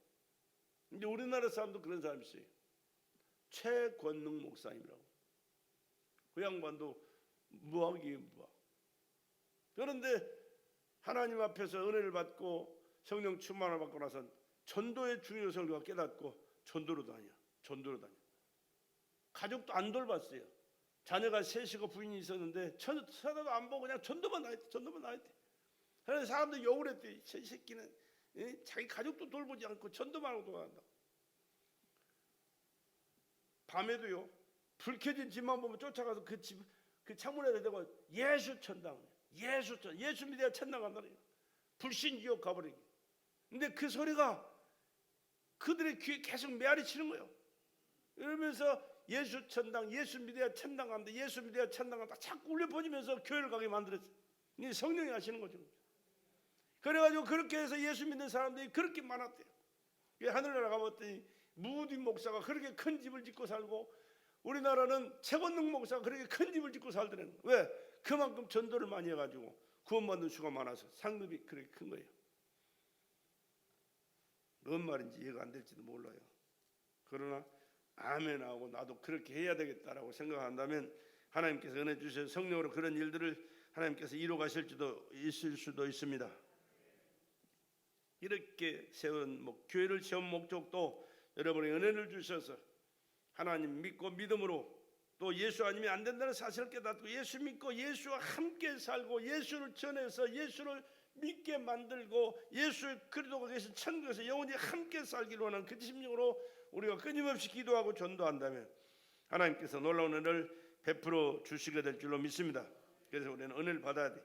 [SPEAKER 1] 근데 우리나라 사람도 그런 사람이 있어요. 최권능 목사님이라고. 그 양반도 무학이에요. 무학. 그런데 하나님 앞에서 은혜를 받고 성령 충만을 받고 나서 전도의 중요성을 그가 깨닫고 전도로 다녀. 가족도 안 돌봤어요. 자녀가 셋이고 부인이 있었는데 쳐다도 안 보고 그냥 전도만 나했대. 그래서 사람들이 욕을 했대. 저 새끼는 자기 가족도 돌보지 않고 전도만 하고 돌아간다고. 밤에도요 불 켜진 집만 보면 쫓아가서 그 창문에다 대고 예수 믿어야 천당 간다는 거예요. 불신 지옥 가버리기. 근데 그 소리가 그들의 귀에 계속 메아리 치는 거예요. 이러면서 예수 천당, 예수 믿어야 천당 간다, 예수 믿어야 천당 간다 자꾸 울려 퍼지면서 교회를 가게 만들었어요. 이게 성령이 하시는 거죠. 그래가지고 그렇게 해서 예수 믿는 사람들이 그렇게 많았대요. 하늘나라 가봤더니 무디 목사가 그렇게 큰 집을 짓고 살고 우리나라는 최권능 목사가 그렇게 큰 집을 짓고 살더라는 거예요. 왜? 그만큼 전도를 많이 해가지고 구원받는 수가 많아서 상급이 그렇게 큰 거예요. 뭔 말인지 이해가 안 될지도 몰라요. 그러나 아멘하고 나도 그렇게 해야 되겠다라고 생각한다면 하나님께서 은혜 주셔서 성령으로 그런 일들을 하나님께서 이루어 가실지도 있을 수도 있습니다. 이렇게 세운 교회를 세운 목적도 여러분의 은혜를 주셔서 하나님 믿고 믿음으로 또 예수 아니면 안 된다는 사실을 깨닫고 예수 믿고 예수와 함께 살고 예수를 전해서 예수를 믿게 만들고 예수 그리스도가 계신 천국에서 영원히 함께 살기를 원하는 그 심령으로 우리가 끊임없이 기도하고 전도한다면 하나님께서 놀라운 은혜를 베풀어 주시게 될 줄로 믿습니다. 그래서 우리는 은혜를 받아야 돼.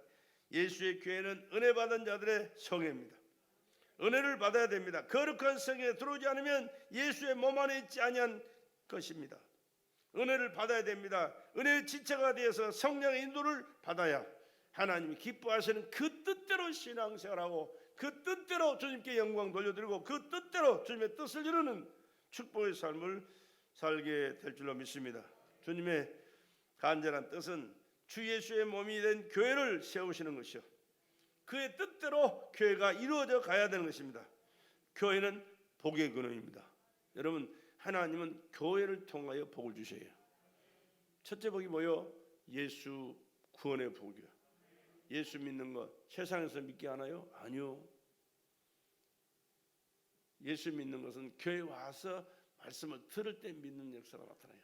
[SPEAKER 1] 예수의 교회는 은혜 받은 자들의 성회입니다. 은혜를 받아야 됩니다. 거룩한 성회에 들어오지 않으면 예수의 몸 안에 있지 아니한 것입니다. 은혜를 받아야 됩니다. 은혜의 지체가 되어서 성령의 인도를 받아야 하나님이 기뻐하시는 그 뜻대로 신앙생활하고 그 뜻대로 주님께 영광 돌려드리고 그 뜻대로 주님의 뜻을 이루는 축복의 삶을 살게 될 줄로 믿습니다. 주님의 간절한 뜻은 주 예수의 몸이 된 교회를 세우시는 것이요, 그의 뜻대로 교회가 이루어져 가야 되는 것입니다. 교회는 복의 근원입니다. 여러분, 하나님은 교회를 통하여 복을 주셔요. 첫째 복이 뭐요? 예수 구원의 복이요. 예수 믿는 것 세상에서 믿게 하나요? 아니요. 예수 믿는 것은 교회 와서 말씀을 들을 때 믿는 역사가 나타나요.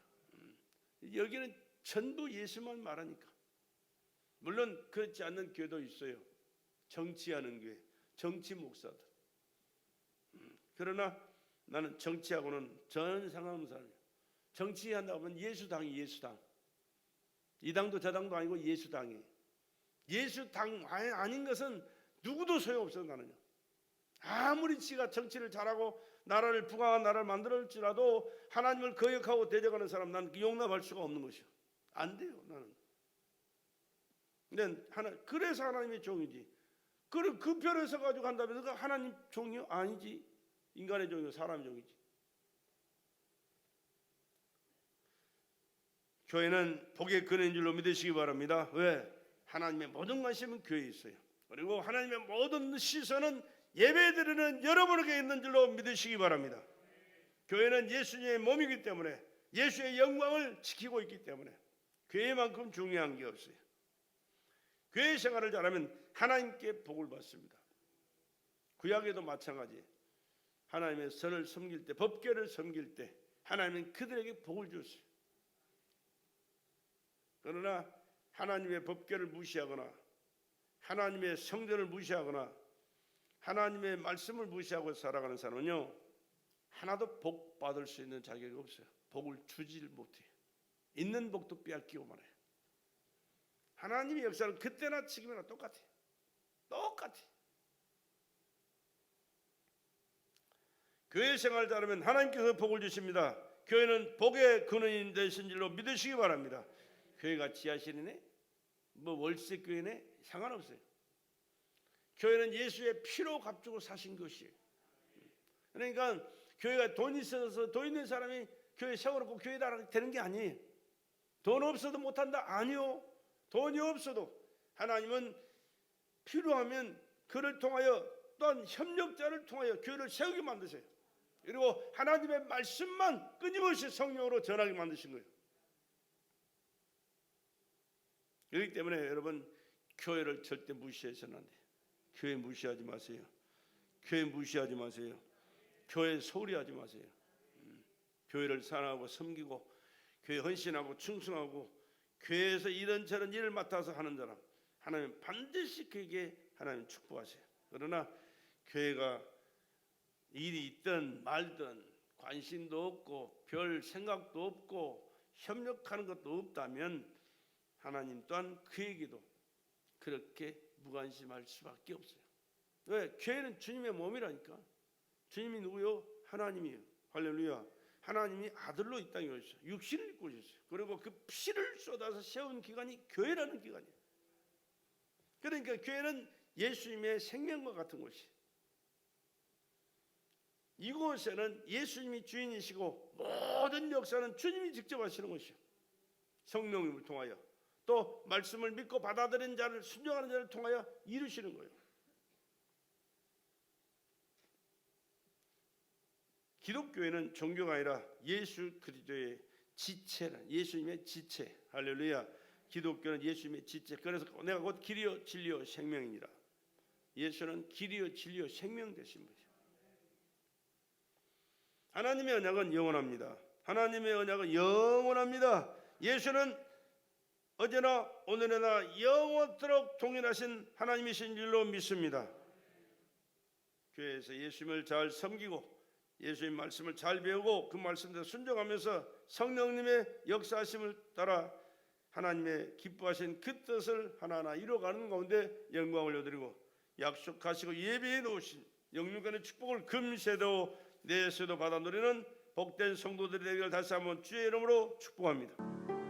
[SPEAKER 1] 여기는 전부 예수만 말하니까. 물론 그렇지 않는 교회도 있어요. 정치하는 교회, 정치 목사들. 그러나 나는 정치하고는 전 상관없는 사람이에요. 정치한다고 하면 예수당이 예수당. 이 당도 저 당도 아니고 예수당이에요. 예수당 아닌 것은 누구도 소용없어요. 나는요. 아무리 지가 정치를 잘하고 나라를 부강한 나라를 만들었지라도 하나님을 거역하고 대적하는 사람 나는 용납할 수가 없는 것이요. 안 돼요. 나는. 근데 그래서 하나님의 종이지. 그 편에서 가지고 한다면 그 하나님 종이요? 아니지. 인간의 종이요, 사람의 종이지. 교회는 복의 근원인 줄로 믿으시기 바랍니다. 왜? 하나님의 모든 관심은 교회에 있어요. 그리고 하나님의 모든 시선은 예배드리는 여러분에게 있는 줄로 믿으시기 바랍니다. 교회는 예수님의 몸이기 때문에 예수의 영광을 지키고 있기 때문에 교회만큼 중요한 게 없어요. 교회 생활을 잘하면 하나님께 복을 받습니다. 구약에도 마찬가지. 하나님의 선을 섬길 때, 법궤를 섬길 때 하나님은 그들에게 복을 줬어요. 그러나 하나님의 법궤를 무시하거나 하나님의 성전을 무시하거나 하나님의 말씀을 무시하고 살아가는 사람은요, 하나도 복 받을 수 있는 자격이 없어요. 복을 주질 못해요. 있는 복도 빼앗기고 말아요. 하나님의 역사는 그때나 지금이나 똑같아요. 똑같아요. 교회 생활을 잘하면 하나님께서 복을 주십니다. 교회는 복의 근원이 되신 줄로 믿으시기 바랍니다. 교회가 지하실이네, 뭐 월세 교회네, 상관없어요. 교회는 예수의 피로 값주고 사신 것이에요. 그러니까 교회가 돈이 있어서 돈 있는 사람이 교회 세워놓고 교회 나가게 되는 게 아니에요. 돈 없어도 못한다? 아니요. 돈이 없어도 하나님은 필요하면 그를 통하여 또한 협력자를 통하여 교회를 세우게 만드세요. 그리고 하나님의 말씀만 끊임없이 성령으로 전하게 만드신 거예요. 그렇기 때문에 여러분, 교회를 절대 무시해서는 안 돼요. 교회 무시하지 마세요. 교회 무시하지 마세요. 교회 소홀히하지 마세요. 교회를 사랑하고 섬기고 교회 헌신하고 충성하고 교회에서 이런저런 일을 맡아서 하는 사람, 하나님 반드시 그에게 하나님 축복하세요. 그러나 교회가 일이 있든 말든 관심도 없고 별 생각도 없고 협력하는 것도 없다면 하나님 또한 그에게도 그렇게 무관심할 수밖에 없어요. 왜? 교회는 주님의 몸이라니까. 주님이 누구요? 하나님이에요. 할렐루야. 하나님이 아들로 이 땅에 오셨어요. 육신을 입고 오셨어요. 그리고 그 피를 쏟아서 세운 기관이 교회라는 기관이에요. 그러니까 교회는 예수님의 생명과 같은 곳이에요. 이곳에는 예수님이 주인이시고 모든 역사는 주님이 직접 하시는 것이요, 성령님을 통하여 또 말씀을 믿고 받아들인 자를, 순종하는 자를 통하여 이루시는 거예요. 기독교회는 종교가 아니라 예수 그리스도의 지체라, 예수님의 지체. 할렐루야. 기독교는 예수님의 지체. 그래서 내가 곧 길이요 진리요 생명이니라. 예수는 길이요 진리요 생명 되신 분이죠. 하나님의 언약은 영원합니다. 하나님의 언약은 영원합니다. 예수는 어제나 오늘이나 영원토록 동일하신 하나님이신 줄로 믿습니다. 교회에서 예수님을 잘 섬기고 예수님 말씀을 잘 배우고 그 말씀대로 순종하면서 성령님의 역사하심을 따라 하나님의 기뻐하신 그 뜻을 하나하나 이루어가는 가운데 영광을 올려드리고 약속하시고 예비해 놓으신 영육간의 축복을 금세도 내세도 받아 누리는 복된 성도들이 되기를 다시 한번 주의 이름으로 축복합니다.